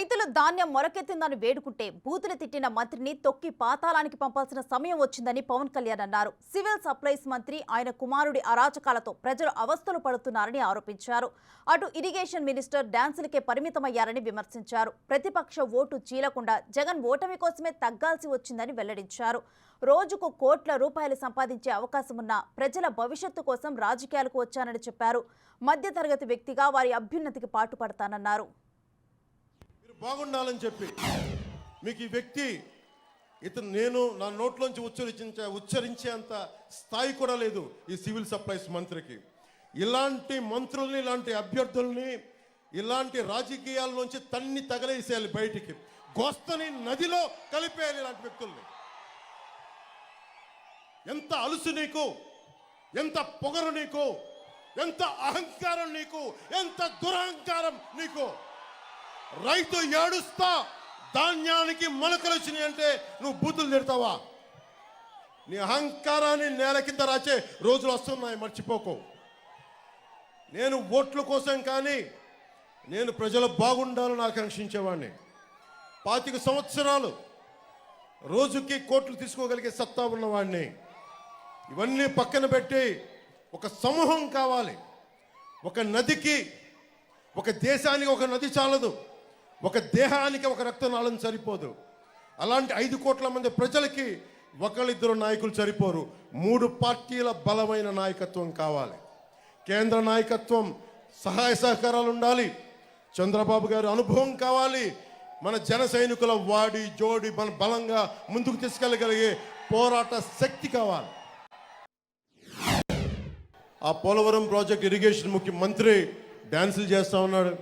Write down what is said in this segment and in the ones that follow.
రైతులు ధాన్యం మొలకెత్తిందని వేడుకుంటే బూతులు తిట్టిన మంత్రిని తొక్కి పాతాళానికి పంపాల్సిన సమయం వచ్చిందని పవన్ కళ్యాణ్ అన్నారు. సివిల్ సప్లైస్ మంత్రి ఆయన కుమారుడి అరాచకాలతో ప్రజలు అవస్థలు పడుతున్నారని ఆరోపించారు. అటు ఇరిగేషన్ మినిస్టర్ డాన్సులకే పరిమితమయ్యారని విమర్శించారు. ప్రతిపక్ష ఓటు చీలకుండా జగన్ ఓటమి కోసమే తగ్గాల్సి వచ్చిందని వెల్లడించారు. రోజుకు కోట్ల రూపాయలు సంపాదించే అవకాశం ఉన్న ప్రజల భవిష్యత్తు కోసం రాజకీయాలకు వచ్చానని చెప్పారు. మధ్యతరగతి వ్యక్తిగా వారి అభ్యున్నతికి పాటుపడతానన్నారు. బాగుండాలని చెప్పి మీకు ఈ వ్యక్తి ఇతను నేను నా నోట్లోంచి ఉచ్చరించేంత స్థాయి కూడా లేదు ఈ సివిల్ సప్లైస్ మంత్రికి. ఇలాంటి మంత్రుల్ని, ఇలాంటి అభ్యర్థుల్ని, ఇలాంటి రాజకీయాల్లోంచి తన్ని తగలేసేయాలి, బయటికి గోస్తని నదిలో కలిపేయాలి. ఇలాంటి వ్యక్తుల్ని ఎంత అలుసు నీకు, ఎంత పొగరు నీకు, ఎంత అహంకారం నీకు, ఎంత దురహంకారం నీకు. రైతు ఏడుస్తా ధాన్యానికి మొలకలు వచ్చినాయి అంటే నువ్వు బూతులు తిడతావా? నీ అహంకారాన్ని నేల కింద రాచే రోజులు వస్తున్నాయి, మర్చిపోకు. నేను ఓట్ల కోసం కానీ నేను ప్రజలు బాగుండాలని ఆకాంక్షించేవాడిని. 25 సంవత్సరాలు రోజుకి కోట్లు తీసుకోగలిగే సత్తా ఉన్నవాడిని. ఇవన్నీ పక్కన పెట్టి ఒక సమూహం కావాలి. ఒక నదికి, ఒక దేశానికి ఒక నది చాలదు, ఒక దేహానికి ఒక రక్తనాళం సరిపోదు. అలాంటి 5 కోట్ల మంది ప్రజలకి ఒకళ్ళిద్దరు నాయకులు సరిపోరు. 3 పార్టీల బలమైన నాయకత్వం కావాలి. కేంద్ర నాయకత్వం సహాయ సహకారాలు ఉండాలి. చంద్రబాబు గారి అనుభవం కావాలి. మన జన సైనికుల వాడి జోడి మన బలంగా ముందుకు తీసుకెళ్ళగలిగే పోరాట శక్తి కావాలి. ఆ పోలవరం ప్రాజెక్ట్ ఇరిగేషన్ ముఖ్యమంత్రి డ్యాన్సులు చేస్తూ ఉన్నాడు.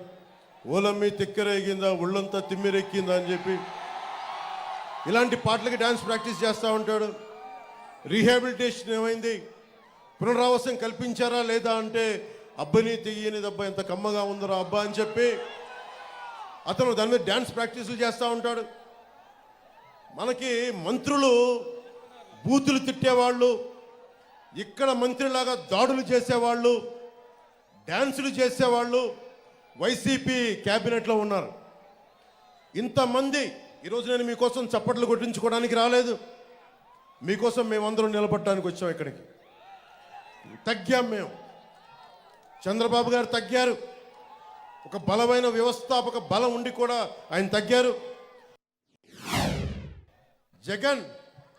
ఓలమ్మి తిక్కరేగిందా, ఒళ్ళంతా తిమ్మిరెక్కిందా అని చెప్పి ఇలాంటి పాటలకి డ్యాన్స్ ప్రాక్టీస్ చేస్తూ ఉంటాడు. రీహాబిలిటేషన్ ఏమైంది, పునరావాసం కల్పించారా లేదా అంటే అబ్బని తెయ్యని దెబ్బ ఎంత కమ్మగా ఉందరా అబ్బా అని చెప్పి అతను దాని మీద డ్యాన్స్ ప్రాక్టీసులు చేస్తూ ఉంటాడు. మనకి మంత్రులు బూతులు తిట్టేవాళ్ళు, ఇక్కడ మంత్రిలాగా దాడులు చేసేవాళ్ళు, డ్యాన్సులు చేసేవాళ్ళు వైసీపీ క్యాబినెట్లో ఉన్నారు. ఇంతమంది ఈరోజు నేను మీకోసం చప్పట్లు కొట్టించుకోవడానికి రాలేదు. మీకోసం మేమందరం నిలబడడానికి వచ్చాం. ఇక్కడికి తగ్గాం మేము. చంద్రబాబు గారు తగ్గారు. ఒక బలమైన వ్యవస్థాపక బలం ఉండి కూడా ఆయన తగ్గారు. జగన్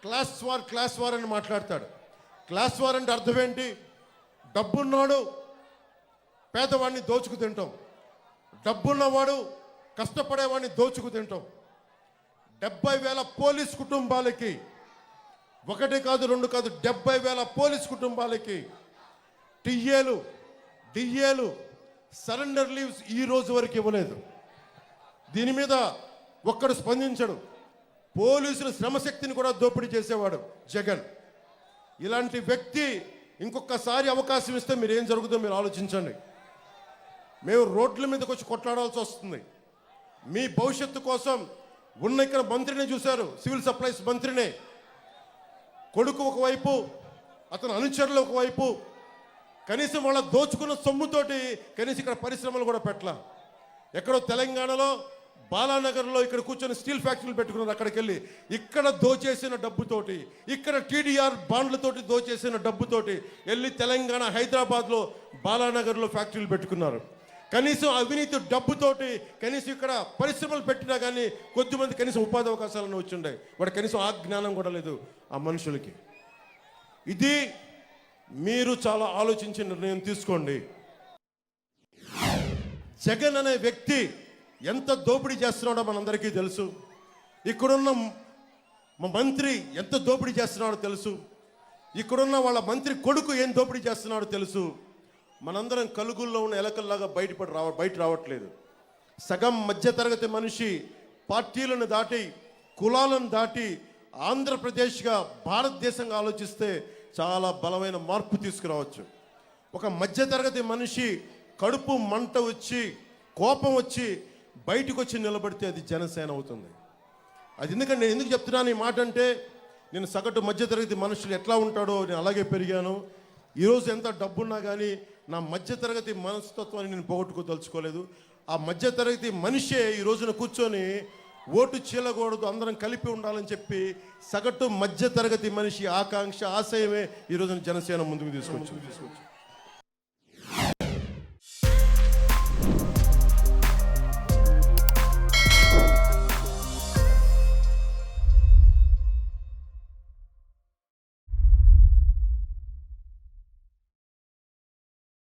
క్లాస్ వార్ అని మాట్లాడతాడు. క్లాస్ వార్ అంటే అర్థం ఏంటి? డబ్బున్నాడు పేదవాడిని దోచుకు తింటాం, డబ్బున్నవాడు కష్టపడేవాడిని దోచుకు తింటాం. 70,000 పోలీస్ కుటుంబాలకి, 1 కాదు 2 కాదు 70,000 పోలీస్ కుటుంబాలకి టీఏలు డిఏలు సరెండర్ లీవ్స్ ఈ రోజు వరకు ఇవ్వలేదు. దీని మీద ఒక్కడు స్పందించడు. పోలీసుల శ్రమశక్తిని కూడా దోపిడీ చేసేవాడు జగన్. ఇలాంటి వ్యక్తి ఇంకొకసారి అవకాశం ఇస్తే మీరు ఏం జరుగుతుందో మీరు ఆలోచించండి. మేము రోడ్ల మీదకి వచ్చి కొట్లాడాల్సి వస్తుంది. మీ భవిష్యత్తు కోసం ఉన్న ఇక్కడ మంత్రిని చూశారు, సివిల్ సప్లైస్ మంత్రిని. కొడుకు ఒకవైపు, అతను అనుచరులు ఒకవైపు, కనీసం వాళ్ళ దోచుకున్న సొమ్ముతోటి కనీసం ఇక్కడ పరిశ్రమలు కూడా పెట్టలా. ఎక్కడో తెలంగాణలో బాలానగర్లో ఇక్కడ కూర్చొని స్టీల్ ఫ్యాక్టరీలు పెట్టుకున్నారు. అక్కడికి వెళ్ళి ఇక్కడ దోచేసిన డబ్బుతోటి, ఇక్కడ టీడీఆర్ బాండ్లతోటి దోచేసిన డబ్బుతోటి వెళ్ళి తెలంగాణ హైదరాబాద్లో బాలానగర్లో ఫ్యాక్టరీలు పెట్టుకున్నారు. కనీసం అవినీతి డబ్బుతోటి కనీసం ఇక్కడ పరిశ్రమలు పెట్టినా కానీ కొద్దిమంది కనీసం ఉపాధి అవకాశాలను వచ్చిండే. వాడు కనీసం ఆ జ్ఞానం కూడా లేదు ఆ మనుషులకి. ఇది మీరు చాలా ఆలోచించి నిర్ణయం తీసుకోండి. జగన్ అనే వ్యక్తి ఎంత దోపిడీ చేస్తున్నాడో మనందరికీ తెలుసు. ఇక్కడున్న మంత్రి ఎంత దోపిడీ చేస్తున్నాడో తెలుసు. ఇక్కడున్న వాళ్ళ మంత్రి కొడుకు ఏం దోపిడీ చేస్తున్నాడో తెలుసు. మనందరం కలుగుల్లో ఉన్న ఎలకల్లాగా బయట రావట్లేదు. సగం మధ్యతరగతి మనిషి పార్టీలను దాటి, కులాలను దాటి ఆంధ్రప్రదేశ్గా, భారతదేశంగా ఆలోచిస్తే చాలా బలమైన మార్పు తీసుకురావచ్చు. ఒక మధ్యతరగతి మనిషి కడుపు మంట వచ్చి, కోపం వచ్చి బయటకు వచ్చి నిలబడితే అది జనసేన అవుతుంది. అది ఎందుకంటే నేను ఎందుకు చెప్తున్నాను ఈ మాట అంటే, నేను సగటు మధ్యతరగతి మనుషులు ఎట్లా ఉంటాడో నేను అలాగే పెరిగాను. ఈరోజు ఎంత డబ్బున్నా కానీ నా మధ్యతరగతి మనస్తత్వాన్ని నేను పోగొట్టుకోదలుచుకోలేదు. ఆ మధ్యతరగతి మనిషే ఈ రోజున కూర్చొని ఓటు చీలకూడదు, అందరం కలిపి ఉండాలని చెప్పి సగటు మధ్యతరగతి మనిషి ఆకాంక్ష ఆశయమే ఈ రోజున జనసేన ముందుకు తీసుకొచ్చింది.